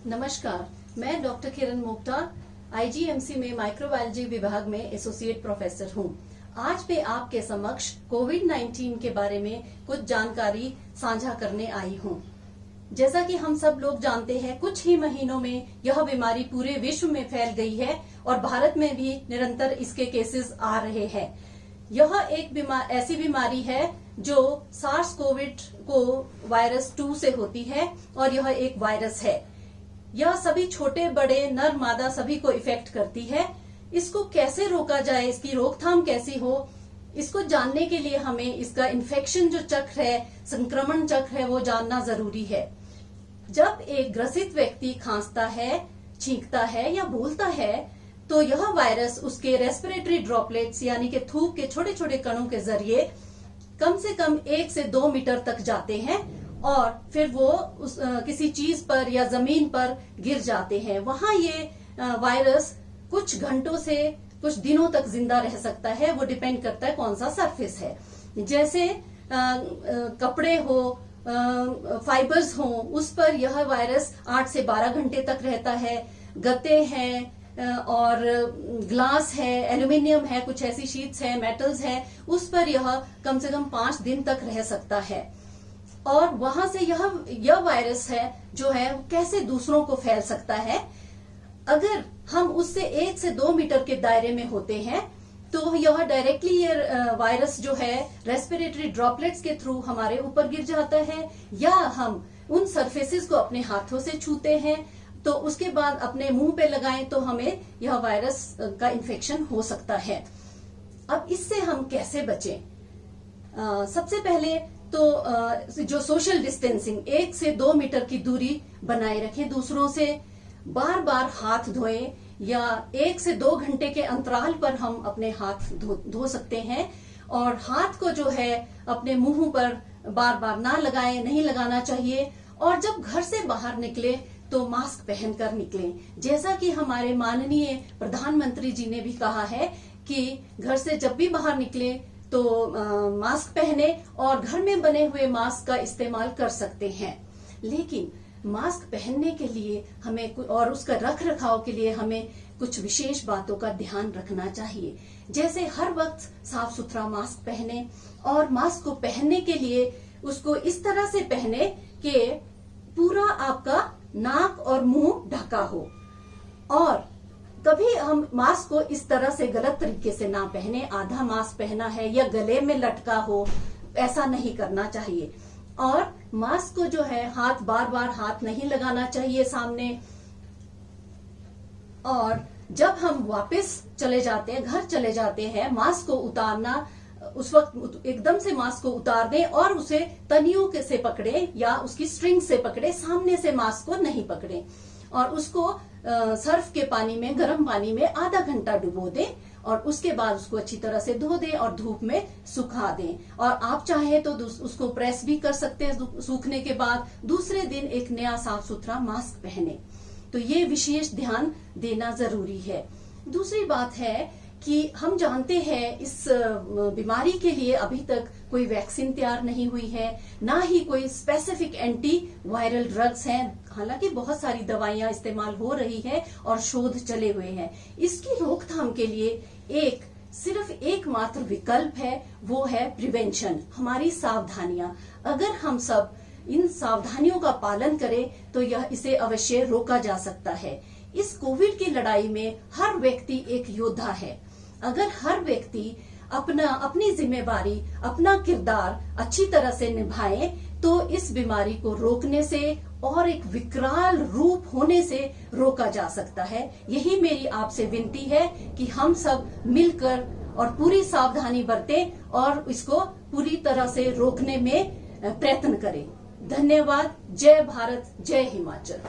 नमस्कार, मैं डॉक्टर किरण मोक्ता आईजीएमसी में माइक्रोबायोलॉजी विभाग में एसोसिएट प्रोफेसर हूं। आज मैं आपके समक्ष कोविड-19 के बारे में कुछ जानकारी साझा करने आई हूं। जैसा कि हम सब लोग जानते हैं, कुछ ही महीनों में यह बीमारी पूरे विश्व में फैल गई है और भारत में भी निरंतर इसके केसेस आ रहे हैं। यह एक ऐसी बीमारी है जो सार्स कोविड को वायरस 2 से होती है और यह एक वायरस है। यह सभी छोटे बड़े नर मादा सभी को इफेक्ट करती है। इसको कैसे रोका जाए, इसकी रोकथाम कैसी हो, इसको जानने के लिए हमें इसका इन्फेक्शन जो चक्र है, संक्रमण चक्र है, वो जानना जरूरी है। जब एक ग्रसित व्यक्ति खांसता है, छींकता है या बोलता है तो यह वायरस उसके रेस्पिरेटरी ड्रॉपलेट्स यानी कि थूक के छोटे छोटे कणों के जरिए कम से कम 1 से 2 मीटर तक जाते हैं और फिर वो किसी चीज पर या जमीन पर गिर जाते हैं। वहां ये वायरस कुछ घंटों से कुछ दिनों तक जिंदा रह सकता है। वो डिपेंड करता है कौन सा सरफेस है। जैसे कपड़े हो, फाइबर्स हो, उस पर यह वायरस 8 से 12 घंटे तक रहता है। गत्ते हैं और ग्लास है, एल्यूमिनियम है, कुछ ऐसी शीट्स है, मेटल्स है, उस पर यह कम से कम 5 दिन तक रह सकता है। और वहां से यह वायरस है जो है कैसे दूसरों को फैल सकता है। अगर हम उससे 1 से 2 मीटर के दायरे में होते हैं तो यह डायरेक्टली ये वायरस जो है रेस्पिरेटरी ड्रॉपलेट्स के थ्रू हमारे ऊपर गिर जाता है, या हम उन सरफेसेस को अपने हाथों से छूते हैं तो उसके बाद अपने मुंह पे लगाएं तो हमें यह वायरस का इन्फेक्शन हो सकता है। अब इससे हम कैसे बचें? सबसे पहले तो जो सोशल डिस्टेंसिंग 1 से 2 मीटर की दूरी बनाए रखें दूसरों से। बार बार हाथ धोएं या 1 से 2 घंटे के अंतराल पर हम अपने हाथ धो सकते हैं। और हाथ को जो है अपने मुंह पर बार बार ना लगाएं, नहीं लगाना चाहिए। और जब घर से बाहर निकले तो मास्क पहनकर निकलें। जैसा कि हमारे माननीय प्रधानमंत्री जी ने भी कहा है कि घर से जब भी बाहर निकले तो मास्क पहने और घर में बने हुए मास्क का इस्तेमाल कर सकते हैं। लेकिन मास्क पहनने के लिए हमें और उसका रख रखाव के लिए हमें कुछ विशेष बातों का ध्यान रखना चाहिए। जैसे हर वक्त साफ सुथरा मास्क पहने और मास्क को पहनने के लिए उसको इस तरह से पहने कि पूरा आपका नाक और मुंह ढका हो। और कभी हम मास्क को इस तरह से गलत तरीके से ना पहने, आधा मास्क पहना है या गले में लटका हो, ऐसा नहीं करना चाहिए। और मास्क को जो है बार बार हाथ नहीं लगाना चाहिए सामने। और जब हम वापस चले जाते हैं, घर चले जाते हैं, मास्क को उतारना, उस वक्त एकदम से मास्क को उतार दें और उसे तनियों से पकड़े या उसकी स्ट्रिंग से पकड़े, सामने से मास्क को नहीं पकड़े। और उसको सर्फ के पानी में, गर्म पानी में आधा घंटा डुबो दें और उसके बाद उसको अच्छी तरह से धो दें और धूप में सुखा दें। और आप चाहे तो उसको प्रेस भी कर सकते हैं। सूखने के बाद दूसरे दिन एक नया साफ सुथरा मास्क पहने। तो ये विशेष ध्यान देना जरूरी है। दूसरी बात है कि हम जानते हैं इस बीमारी के लिए अभी तक कोई वैक्सीन तैयार नहीं हुई है, ना ही कोई स्पेसिफिक एंटी वायरल ड्रग्स हैं। हालांकि बहुत सारी दवाइयां इस्तेमाल हो रही है और शोध चले हुए हैं। इसकी रोकथाम के लिए सिर्फ एकमात्र विकल्प है, वो है प्रिवेंशन, हमारी सावधानियां। अगर हम सब इन सावधानियों का पालन करें तो इसे अवश्य रोका जा सकता है। इस कोविड की लड़ाई में हर व्यक्ति एक योद्धा है। अगर हर व्यक्ति अपनी जिम्मेवारी, अपना किरदार अच्छी तरह से निभाए तो इस बीमारी को रोकने से और एक विकराल रूप होने से रोका जा सकता है। यही मेरी आपसे विनती है कि हम सब मिलकर और पूरी सावधानी बरतें और इसको पूरी तरह से रोकने में प्रयत्न करें। धन्यवाद। जय भारत, जय हिमाचल।